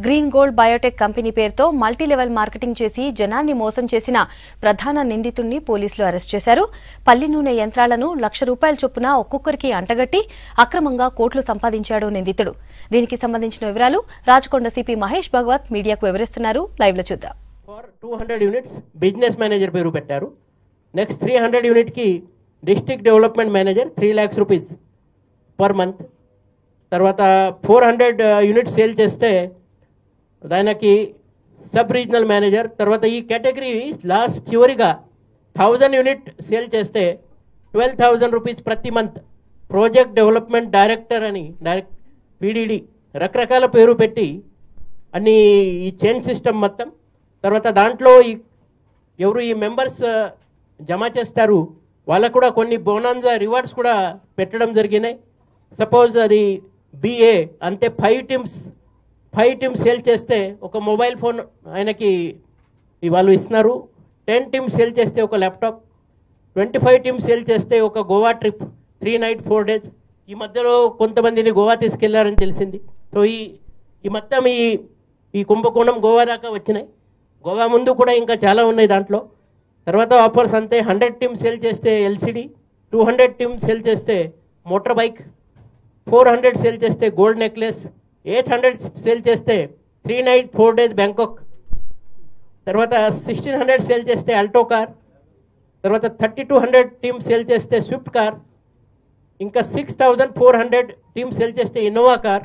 Green gold Biotech company పేరుతో multilevel marketing చేసి జనాన్ని మోసం చేసిన ప్రధాన నిందితుడిని పోలీసులు అరెస్ట్ చేశారు. పల్లి నూనె యంత్రాలను ₹1,00,000 చొప్పున ఒక్కొక్కరికి అంటగట్టి అక్రమంగా కోట్లు సంపాదించాడు నిందితుడు. దీనికి సంబంధించిన వివరాలు రాచకొండ సిపి మహేష్ భగవత్ మీడియాకు వివరిస్తున్నారు. లైవ్ లో చూద్దాం. 200 యూనిట్స్ బిజినెస్ మేనేజర్ పేరు పెట్టారు. నెక్స్ట్ 300 యూనిట్ కి district development manager 3 lakhs rupees per month. తర్వాత 400 యూనిట్స్ సేల్ చేస్తే దానికి సబ్ రీజనల్ మేనేజర్. తర్వాత ఈ కేటగిరీ లాస్ట్ చివరిగా 1000 యూనిట్ సేల్ చేస్తే 12,000 rupees ప్రతి మంత్ ప్రాజెక్ట్ డెవలప్మెంట్ డైరెక్టర్ అని PDD రకరకాల పేరు పెట్టి అన్ని ఈ చైన్ సిస్టమ్ మొత్తం. తర్వాత దాంట్లో ఎవరు ఈ మెంబర్స్ జమ చేస్తారు వాళ్ళకు కూడా కొన్ని బోనాన్జా రివార్డ్స్ కూడా పెట్టడం జరిగినాయి. సపోజ్ అది BA అంటే 5 టీమ్స్ సేల్ చేస్తే ఒక మొబైల్ ఫోన్ ఆయనకి వాళ్ళు ఇస్తున్నారు. 10 టీమ్స్ సేల్ చేస్తే ఒక ల్యాప్టాప్, 25 టీమ్స్ సేల్ చేస్తే ఒక గోవా ట్రిప్ 3 nights 4 days. ఈ మధ్యలో కొంతమందిని గోవా తీసుకెళ్లారని తెలిసింది. సో ఈ మొత్తం ఈ కుంభకోణం గోవా దాకా వచ్చినాయి. గోవా ముందు కూడా ఇంకా చాలా ఉన్నాయి దాంట్లో. తర్వాత ఆఫర్స్ అంతే. 100 టీమ్స్ సేల్ చేస్తే LCD, 200 టీమ్స్ సేల్ చేస్తే మోటార్ బైక్, 400 సేల్ చేస్తే గోల్డ్ నెక్లెస్, 800 సేల్ చేస్తే 3 nights 4 days బ్యాంకాక్. తర్వాత 1600 సేల్ చేస్తే ఆల్టో కార్. తర్వాత 3200 టీమ్స్ సేల్ చేస్తే స్విఫ్ట్ కార్. ఇంకా 6400 టీమ్స్ సేల్ చేస్తే ఇన్నోవా కార్.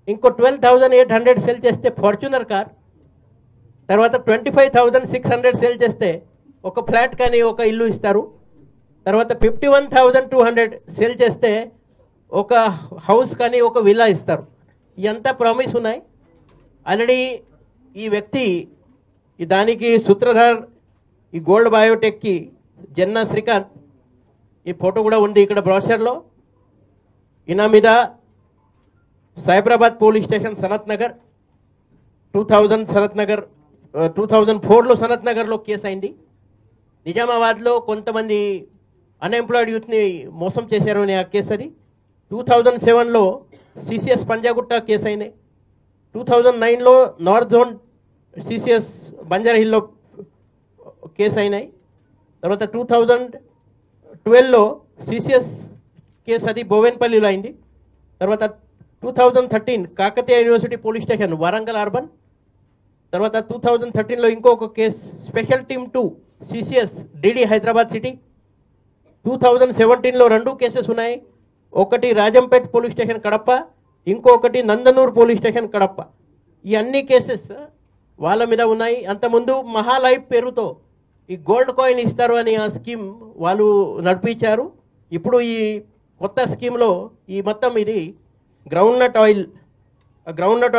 ఇంకో 12,800 సేల్ చేస్తే ఫార్చునర్ కార్. తర్వాత 25,600 సేల్ చేస్తే ఒక ఫ్లాట్ కానీ ఒక ఇల్లు ఇస్తారు. తర్వాత 51,200 సేల్ చేస్తే ఒక హౌస్ కానీ ఒక విల్లా ఇస్తారు. ఇదంతా ప్రామిస్ ఉన్నాయి. ఆల్రెడీ ఈ వ్యక్తి దానికి సూత్రధార్ ఈ గోల్డ్ బయోటెక్కి జన్నా శ్రీకాంత్, ఈ ఫోటో కూడా ఉంది ఇక్కడ బ్రోషర్లో. ఈయన మీద సైబరాబాద్ పోలీస్ స్టేషన్ సనత్ నగర్ 2004లో సనత్ నగర్లో కేసు అయింది. నిజామాబాద్లో కొంతమంది అన్ఎంప్లాయిడ్ యూత్ని మోసం చేశారు అని ఆ కేసు అది. 2007లో CCS పంజాగుట్ట కేసు అయినాయి. 2009లో నార్త్ జోన్ CCS బంజారా హిల్లో కేసు అయినాయి. తర్వాత 2012లో CCS కేసు అది బోవెన్పల్లిలో అయింది. తర్వాత 2013 Kakatiya university police station Warangal urban. తర్వాత 2013లో ఇంకొక case special team 2 CCS DD Hyderabad city. 2017లో 2 కేసెస్ ఉన్నాయి. ఒకటి రాజంపేట్ పోలీస్ స్టేషన్ కడప, ఇంకొకటి నందనూర్ పోలీస్ స్టేషన్ కడప. ఈ అన్ని కేసెస్ వాళ్ళ మీద ఉన్నాయి. అంతకుముందు మహాలైఫ్ పేరుతో ఈ గోల్డ్ కాయిన్ ఇస్తారు అని ఆ స్కీమ్ వాళ్ళు నడిపించారు. ఇప్పుడు ఈ కొత్త స్కీమ్లో ఈ మొత్తం ఇది గ్రౌండ్నట్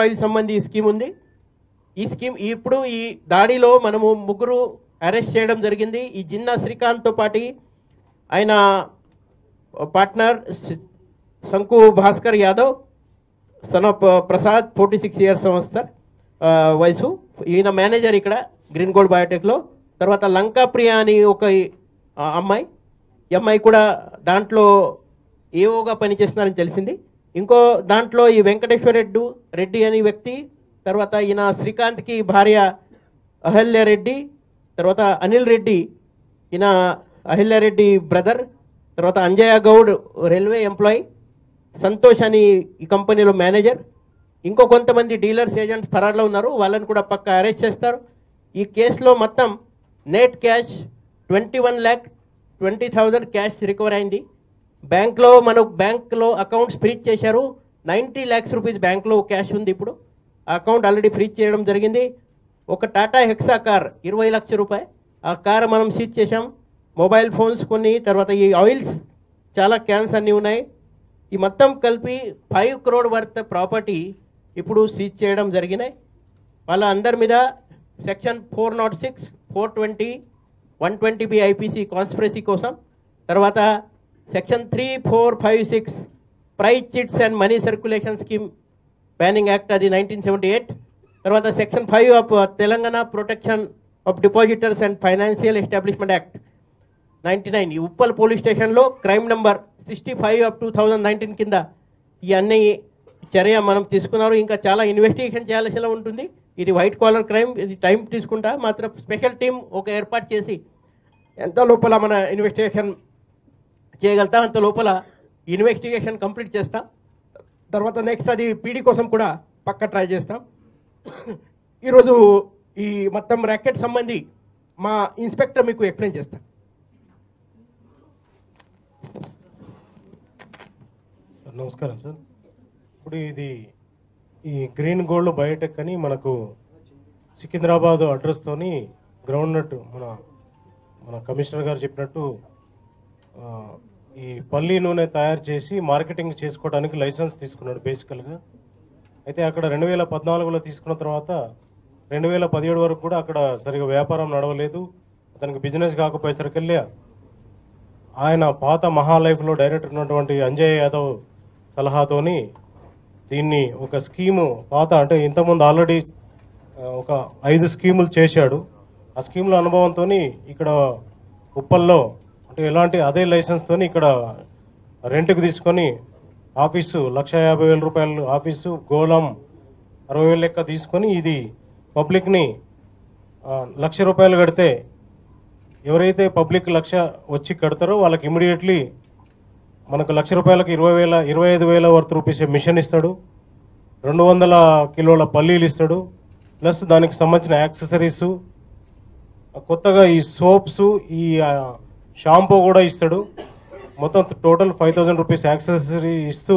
ఆయిల్ సంబంధించి స్కీమ్ ఉంది. ఈ స్కీమ్ ఇప్పుడు ఈ దాడిలో మనము 3 అరెస్ట్ చేయడం జరిగింది. ఈ జిన్నా శ్రీకాంత్తో పాటు ఆయన పార్ట్నర్ శంకు Bhaskar Yadav, son of Prasad, 46 years వయసు. ఈయన మేనేజర్ ఇక్కడ గ్రీన్ గోల్డ్ బయోటెక్లో. తర్వాత లంకా ప్రియ అని ఒక అమ్మాయి, ఈ అమ్మాయి కూడా దాంట్లో ఏఓగా పనిచేస్తున్నారని తెలిసింది. ఇంకో దాంట్లో ఈ వెంకటేశ్వర రెడ్డి అనే వ్యక్తి, తర్వాత ఈయన శ్రీకాంత్కి భార్య అహల్యారెడ్డి, తర్వాత అనిల్ రెడ్డి ఈయన అహల్యారెడ్డి బ్రదర్, తర్వాత అంజయ్య గౌడ్ రైల్వే ఎంప్లాయీ, సంతోష్ అని ఈ కంపెనీలో మేనేజర్. ఇంకో కొంతమంది డీలర్స్ ఏజెంట్స్ ఫరార్లో ఉన్నారు. వాళ్ళని కూడా పక్క అరెస్ట్ చేస్తారు. ఈ కేసులో మొత్తం నెట్ క్యాష్ 21,20,000 క్యాష్ రికవర్ అయింది. బ్యాంక్లో అకౌంట్స్ ఫ్రీజ్ చేశారు. 90 lakhs rupees బ్యాంక్లో క్యాష్ ఉంది. ఇప్పుడు ఆ అకౌంట్ ఆల్రెడీ ఫ్రీజ్ చేయడం జరిగింది. ఒక టాటా హెక్సా కార్ 20 లక్షల ఆ కార్ మనం సీజ్ చేశాం. మొబైల్ ఫోన్స్ కొన్ని, తర్వాత ఈ ఆయిల్స్ చాలా క్యాన్స్ అన్నీ ఉన్నాయి. ఈ మొత్తం కలిపి 5 crore వర్త్ ప్రాపర్టీ ఇప్పుడు సీజ్ చేయడం జరిగినాయి. వాళ్ళ అందరి మీద సెక్షన్ 406, 420, 120B IPC కాన్స్పిరసీ కోసం, తర్వాత section 3456 prize chits and money circulation scheme banning act అది 1978, తర్వాత section 5 of Telangana protection of depositors and financial establishment act 99 ఈ ఉప్పల్ పోలీస్ స్టేషన్లో క్రైమ్ నెంబర్ 65 ఆఫ్ 2019 కింద ఈ అన్ని చర్య మనం తీసుకున్నారు. ఇంకా చాలా ఇన్వెస్టిగేషన్ చేయాల్సి ఉంటుంది. ఇది వైట్ కాలర్ క్రైమ్, ఇది టైం తీసుకుంటా. మాత్రం స్పెషల్ టీం ఒక ఏర్పాటు చేసి ఎంత లోపల మన ఇన్వెస్టిగేషన్ చేయగలుగుతా అంత లోపల ఇన్వెస్టిగేషన్ కంప్లీట్ చేస్తా. తర్వాత నెక్స్ట్ అది పీడీ కోసం కూడా పక్క ట్రై చేస్తాం. ఈరోజు ఈ మొత్తం ర్యాకెట్ సంబంధి మా ఇన్స్పెక్టర్ మీకు ఎక్స్ప్లెయిన్ చేస్తాం. నమస్కారం సార్. ఇప్పుడు ఇది ఈ గ్రీన్ గోల్డ్ బయోటెక్ అని మనకు సికింద్రాబాద్ అడ్రస్తోని గ్రౌండ్ నట్ మన కమిషనర్ గారు చెప్పినట్టు ఈ పల్లి నూనె తయారు చేసి మార్కెటింగ్ చేసుకోవడానికి లైసెన్స్ తీసుకున్నాడు బేసికల్గా. అయితే అక్కడ 2014లో తీసుకున్న తర్వాత 2017 వరకు కూడా అక్కడ సరిగా వ్యాపారం నడవలేదు. అతనికి బిజినెస్ కాకపోయేసరికెళ్ళి ఆయన పాత మహాలైఫ్లో డైరెక్టర్ ఉన్నటువంటి అంజయ్ యాదవ్ సలహాతోని దీన్ని ఒక స్కీము పాత అంటే ఇంతకుముందు ఆల్రెడీ ఒక 5 స్కీములు చేశాడు. ఆ స్కీముల అనుభవంతో ఇక్కడ ఉప్పల్లో అంటే ఎలాంటి అదే లైసెన్స్తోని ఇక్కడ రెంట్కి తీసుకొని ఆఫీసు 1,50,000 రూపాయలు ఆఫీసు, గోళం 60,000 లెక్క తీసుకొని ఇది పబ్లిక్ని 1,00,000 రూపాయలు కడితే ఎవరైతే పబ్లిక్ 1,00,000 వచ్చి కడతారో వాళ్ళకి ఇమీడియట్లీ మనకు 1,00,000 రూపాయలకు 25,000 వర్త్ రూపీస్ మిషన్ ఇస్తాడు, 200 కిలోల పల్లీలు ఇస్తాడు, ప్లస్ దానికి సంబంధించిన యాక్సెసరీసు, కొత్తగా ఈ సోప్స్, ఈ షాంపూ కూడా ఇస్తాడు. మొత్తం టోటల్ 5,000 రూపీస్ యాక్సెసరీ ఇస్తూ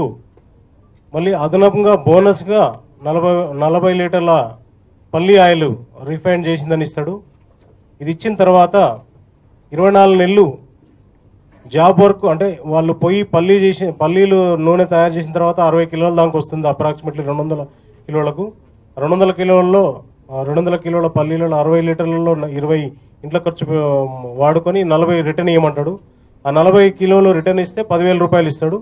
మళ్ళీ అదనంగా బోనస్గా 40 లీటర్ల పల్లి ఆయిల్ రిఫైన్ చేసిందని ఇస్తాడు. ఇది ఇచ్చిన తర్వాత 24 నెలలు జాబ్ వర్క్ అంటే వాళ్ళు పోయి పల్లీలు నూనె తయారు చేసిన తర్వాత 60 కిలోల దాకా వస్తుంది, అప్రాక్సిమేట్లీ 200 కిలోలకు. 200 కిలోల్లో 200 కిలోల పల్లీలలో 60 లీటర్లలో 20 ఇంట్లో ఖర్చు వాడుకొని 40 రిటర్న్ ఇవ్వమంటాడు. ఆ 40 కిలోలు రిటర్న్ ఇస్తే 10,000 రూపాయలు ఇస్తాడు.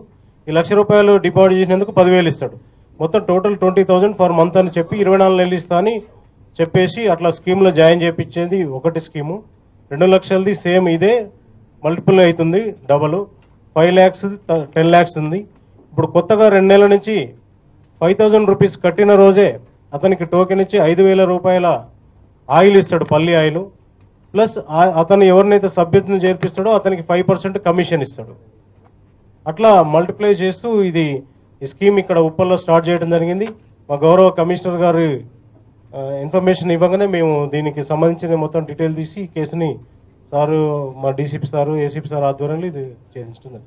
ఈ 1,00,000 రూపాయలు డిపాజిట్ చేసినందుకు 10,000 ఇస్తాడు. మొత్తం టోటల్ 20,000 ఫర్ మంత్ అని చెప్పి 24 నెలలు ఇస్తా అని చెప్పేసి అట్లా స్కీమ్లో జాయిన్ చేయించేది ఒకటి స్కీము. 2 లక్షలది సేమ్ ఇదే మల్టిపుల్ అవుతుంది, డబల్ 5 lakhs 10 lakhs ఉంది. ఇప్పుడు కొత్తగా 2 నెలల నుంచి 5,000 రూపీస్ కట్టిన రోజే అతనికి టోకెన్ ఇచ్చి 5,000 రూపాయల ఆయిల్ ఇస్తాడు, పల్లి ఆయిల్. ప్లస్ అతను ఎవరినైతే సభ్యతను చేర్పిస్తాడో అతనికి 5% కమిషన్ ఇస్తాడు. అట్లా మల్టిప్లై చేస్తూ ఈ స్కీమ్ ఇక్కడ ఉప్పల్లో స్టార్ట్ చేయడం జరిగింది. మా గౌరవ కమిషనర్ గారు ఇన్ఫర్మేషన్ ఇవ్వగానే మేము దీనికి సంబంధించిన మొత్తం డీటెయిల్ తీసి కేసుని సారు, మా డీసీపీ సారు, ఏసీపీ సార్ ఆధ్వర్యంలో ఇది చేయించుతుంది.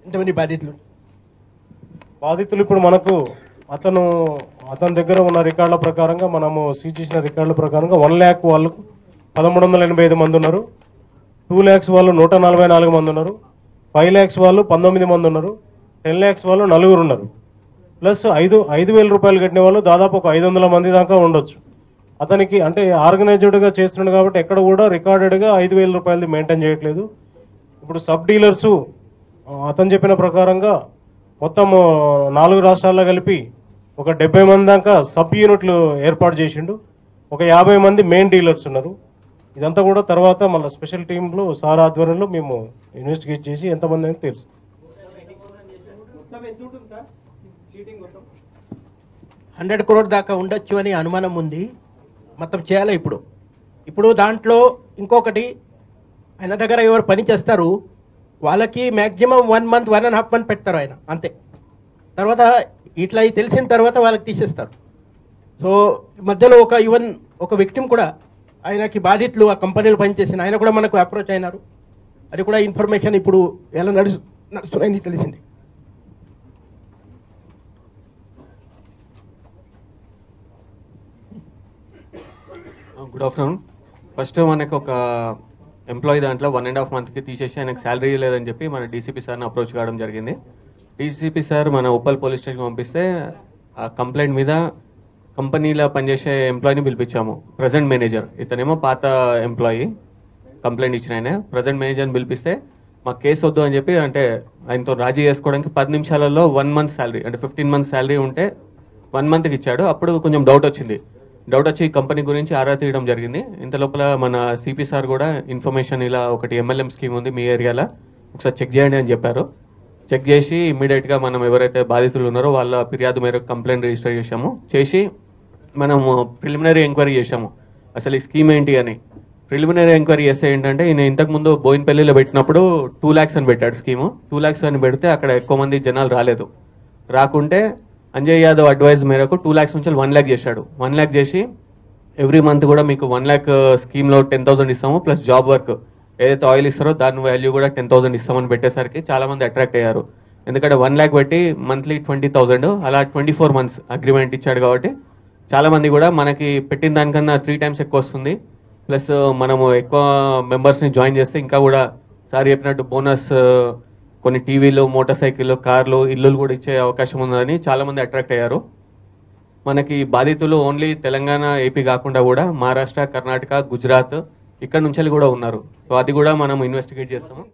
ఎంతమంది బాధితులు ఇప్పుడు మనకు అతని దగ్గర ఉన్న రికార్డుల ప్రకారంగా మనము సీజ్ చేసిన రికార్డుల ప్రకారంగా 1 lakh వాళ్ళకు 1,385 మంది ఉన్నారు, 2 lakhs వాళ్ళు 144 మంది ఉన్నారు, 5 lakhs వాళ్ళు 19 మంది ఉన్నారు, 10 lakhs వాళ్ళు 4 ఉన్నారు. ప్లస్ 5,000 రూపాయలు కట్టిన వాళ్ళు దాదాపు ఒక 500 మంది దాకా ఉండొచ్చు. అతనికి అంటే ఆర్గనైజ్డ్గా చేస్తున్నాడు కాబట్టి ఎక్కడ కూడా రికార్డెడ్గా 5,000 రూపాయలది మెయింటైన్ చేయట్లేదు. ఇప్పుడు సబ్ డీలర్సు అతను చెప్పిన ప్రకారంగా మొత్తం 4 రాష్ట్రాల్లో కలిపి ఒక 70 మంది దాకా సబ్ యూనిట్లు ఏర్పాటు చేసిండు. ఒక 50 మంది మెయిన్ డీలర్స్ ఉన్నారు. ఇదంతా కూడా తర్వాత మళ్ళీ స్పెషల్ టీంలో సార్ ఆధ్వర్యంలో మేము ఇన్వెస్టిగేట్ చేసి ఎంతమంది అని తెలుసు. 100 crore దాకా ఉండొచ్చు అని అనుమానం ఉంది. మొత్తం చేయాలి ఇప్పుడు దాంట్లో ఇంకొకటి, ఆయన దగ్గర ఎవరు పని చేస్తారు వాళ్ళకి మ్యాక్సిమం 1 month 1.5 month పెడతారు ఆయన, అంతే. తర్వాత ఇట్లా తెలిసిన తర్వాత వాళ్ళకి తీసేస్తారు. సో మధ్యలో ఒక విక్టిమ్ కూడా ఆయనకి బాధితులు ఆ కంపెనీలో పనిచేసిన ఆయన కూడా మనకు అప్రోచ్ అయినారు. అది కూడా ఇన్ఫర్మేషన్ ఇప్పుడు ఎలా నడుస్తున్నాయని తెలిసింది. Good afternoon. ఫస్ట్ మనకు ఒక ఎంప్లాయీ దాంట్లో 1.5 monthకి తీసేసి ఆయనకు శాలరీ లేదని చెప్పి మన డీసీపీ సార్ని అప్రోచ్ కావడం జరిగింది. డీసీపీ సార్ మన ఉప్పల్ పోలీస్ స్టేషన్ పంపిస్తే ఆ కంప్లైంట్ మీద కంపెనీలో పనిచేసే ఎంప్లాయీని పిలిపించాము. ప్రజెంట్ మేనేజర్, ఇతనేమో పాత ఎంప్లాయీ కంప్లైంట్ ఇచ్చిన ఆయన. ప్రజెంట్ మేనేజర్ని పిలిపిస్తే మాకు కేసు వద్దు అని చెప్పి అంటే ఆయనతో రాజీ చేసుకోవడానికి 10 నిమిషాలలో 1 month శాలరీ అంటే 15 months శాలరీ ఉంటే 1 monthకి ఇచ్చాడు. అప్పుడు కొంచెం డౌట్ వచ్చి కంపెనీ గురించి ఆరా తీయడం జరిగింది. ఇంత లోపల మన సిపి సార్ కూడా ఇన్ఫర్మేషన్ ఇలా ఒకటి MLM స్కీమ్ ఉంది మీ ఏరియాలో, ఒకసారి చెక్ చేయండి అని చెప్పారు. చెక్ చేసి ఇమ్మీడియట్గా మనం ఎవరైతే బాధితులు ఉన్నారో వాళ్ళ ఫిర్యాదు మేరకు కంప్లైంట్ రిజిస్టర్ చేసి మనము ప్రిలిమినరీ ఎంక్వైరీ చేశాము అసలు ఈ స్కీమ్ ఏంటి అని. ప్రిలిమినరీ ఎంక్వైరీ చేస్తే ఏంటంటే ఈయన ఇంతకుముందు బోయిన్పల్లిలో పెట్టినప్పుడు 2 lakhs అని పెట్టాడు స్కీము. 2 lakhs అని పెడితే అక్కడ ఎక్కువ మంది జనాలు రాకుంటే అంజయ్ యాదవ్ అడ్వైజ్ మేరకు 2 lakhs నుంచి 1 lakh చేశాడు. 1 lakh చేసి ఎవ్రీ మంత్ కూడా మీకు 1 lakh స్కీమ్లో 10,000 ఇస్తాము ప్లస్ జాబ్ వర్క్ ఏదైతే ఆయిల్ ఇస్తారో దాని వాల్యూ కూడా 10,000 ఇస్తామని పెట్టేసరికి చాలా మంది అట్రాక్ట్ అయ్యారు. ఎందుకంటే 1 lakh పెట్టి మంత్లీ 20,000 అలా 24 months అగ్రిమెంట్ ఇచ్చాడు కాబట్టి చాలా మంది కూడా మనకి పెట్టిన దానికన్నా 3 times ఎక్కువ వస్తుంది. ప్లస్ మనము ఎక్కువ మెంబర్స్ని జాయిన్ చేస్తే ఇంకా కూడా సార్ చెప్పినట్టు బోనస్ కొన్ని టీవీలు, మోటార్ సైకిళ్ళు, కార్లు, ఇల్లులు కూడా ఇచ్చే అవకాశం ఉందని చాలా మంది అట్రాక్ట్ అయ్యారు. మనకి బాధితులు ఓన్లీ తెలంగాణ, ఏపీ కాకుండా కూడా మహారాష్ట్ర, కర్ణాటక, గుజరాత్ ఇక్కడ నుంచి కూడా ఉన్నారు. సో అది కూడా మనం ఇన్వెస్టిగేట్ చేస్తాము.